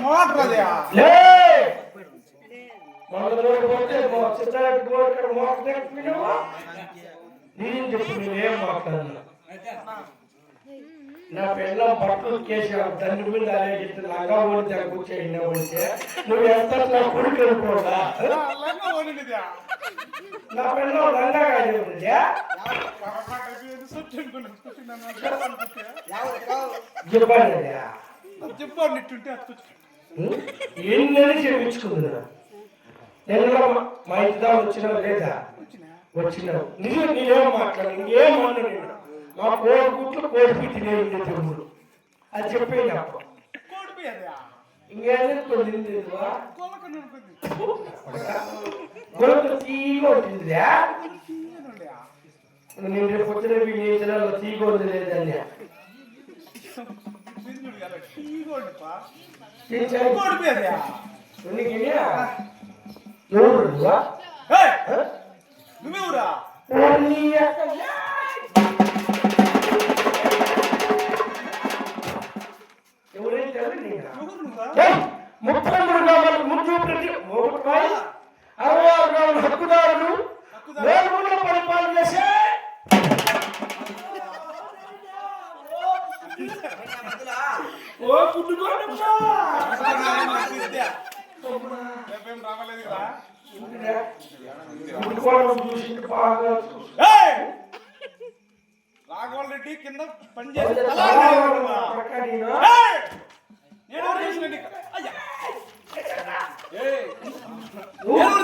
Motor అదే నేను చెప్పి నేనేం మాట్లాడను. నా పిల్లలు బట్టలు కేసావు దాని మీద లంగా ఓడి దగ్గర కూర్చొని ఉంటే నువ్వు ఎంత నా కొడుకు వెళ్ళిపోదా నా పిల్లలు లంగా కాదు ఎన్ని చేయించుకుందా నేను మా ఇంటి వచ్చినావు లేదా వచ్చినావు నిజం నేనేం మాట్లాడు ఏం మాట్లాడు మా కోడి గుట్లు కోడిపి తినేది తమ్ముడు అది చెప్పేది అప్ప ఇంకేదో కొన్ని గొడవ తీగా ఉంటుందిరా నేను రేపు వచ్చిన విజయాలు తీగా ఉంది లేదని నువ్వెవరా ముప్పై 3 గ్రామాలకు ముందు ప్రతి 66 గ్రాముల హక్కుదారులు వేలుగుండ పరిపాలన చేసే రాఘవల్ రెడ్డి కింద పనిచేసి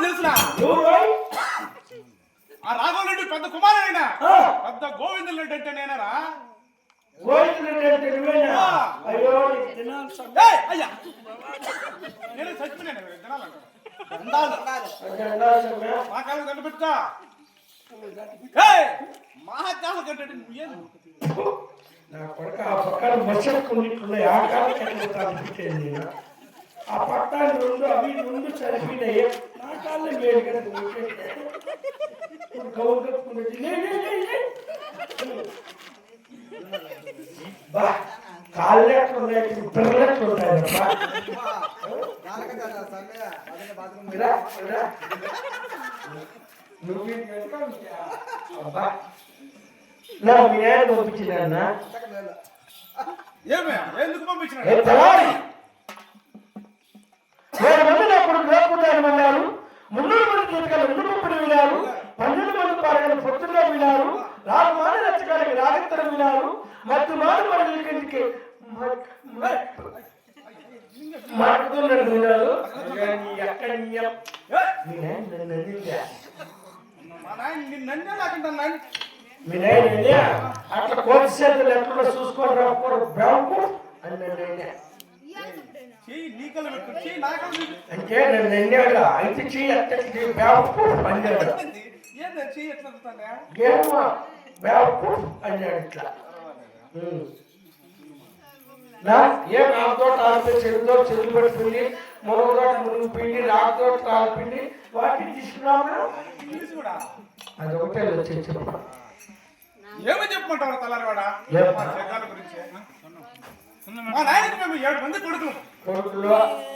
తెలుసునా ఆ రాఘవల్ రెడ్డి పెద్ద కుమారుడైనా పెద్ద గోవింద్ రెడ్డి అంటే నేనరా నేను చచ్చిపోయాను మా కాలం కనిపెట్టుకో మహాకాలం కట్టండి నా కొడుక ఆ పక్కన మచ్చకున్నట్టున్నాయి ఆ కాలం కట్టేది ఆ పక్కన 2 అవి 2 చనిపోయినాయి నా కాళ్ళే మేలు కదా బా కాళ్ళు ఎట్లున్నాయి పిల్లలు ఎట్లుంటాయబ్బా నా మీ ఆయన పంపించిన ఎందుకు పంపించిన విన్నారు 300 మంది జీవితాలు 230 విన్నారు 12 మంది పాలన పొత్తుగా విన్నారు రాజమాన రచకాలకి రాజంతరం విన్నారు ಮತ್ತು ಮಾಡು ಮಾಡಲಿಕ್ಕೆ ಮಾಡ್ಕೊಂಡು విన్నారు మీ నాయన అట్లా కోటి చేతులు ఎక్కడ చూసుకొని రాకూడదు బ్యాంకు అన్నాడు అంటే నన్ను అన్నాడు అయితే చెయ్యి అట్టకి బ్యాంకు అన్నాడు ఏమో బ్యాంకు అన్నాడు ఇట్లా ఏం ఆకుతోట ఆడితే చెరువుతో చెరువు పెట్టుకుని మునగతోట మునుగు పిండి రాకుతోట రాళ్ళ పిండి వాటిని తీసుకున్నాము అది ఒకటే వచ్చి చెప్పు ఏమో చెప్పమంటారు తలారివాడా గురించి మా నాయనకి మేము 7 మంది కొడుకులు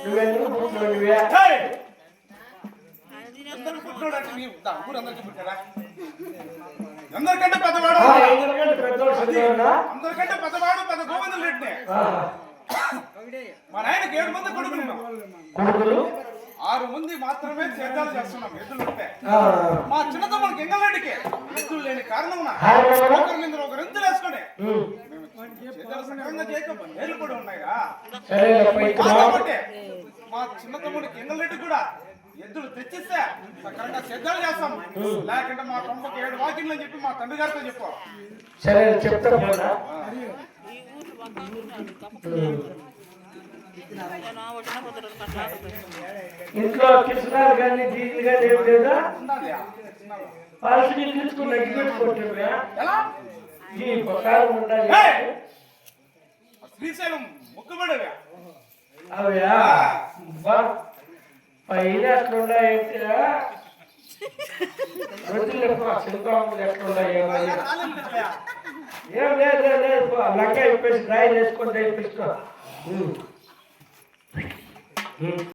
నువ్వెందుకు పుట్టినావు నువ్వే అందరికంటే పెద్దవాడు అందరికంటే పెద్దవాడు పెద్ద గోవింద్ రెడ్డి మా నాయనకి 7 మంది కొడుకులు 6 మంది మాత్రమే సేద్యాలు చేస్తున్నాం ఎద్దులు ఉంటే మా చిన్న తమ్ముడికి ఎంగళరెడ్డికి ఎద్దులు లేని కారణం ఒకరి మీద ఒకరు ఎద్దులు వేసుకుని నేలు కూడా ఉన్నాయిగా కాబట్టి మా చిన్న తమ్ముడికి ఎంగళరెడ్డి కూడా ఎద్దులు తెచ్చిస్తే సక్రంగా సేద్యాలు చేస్తాం లేకుంటే మా కొంపకి 7 వాకిళ్ళు అని చెప్పి మా తండ్రి గారితో చెప్పు సరే చెప్తాను ఇంట్లో కిసనాలు కానీ డీజిల్ కానీ ఏం లేదా పాలసీ తీసుకుని నగ్గి పెట్టుకుంటున్నా ఈ ప్రకారం ఉండాలి శ్రీశైలం మొక్కుబడవా అవయా పైన ఎట్లున్నాయంటే రోజులు శిల్పాములు ఎట్లున్నాయి ఏం లేదు లంక ఇప్పేసి డ్రై చేసుకుంటే ఇప్పిస్తా ఉమ్.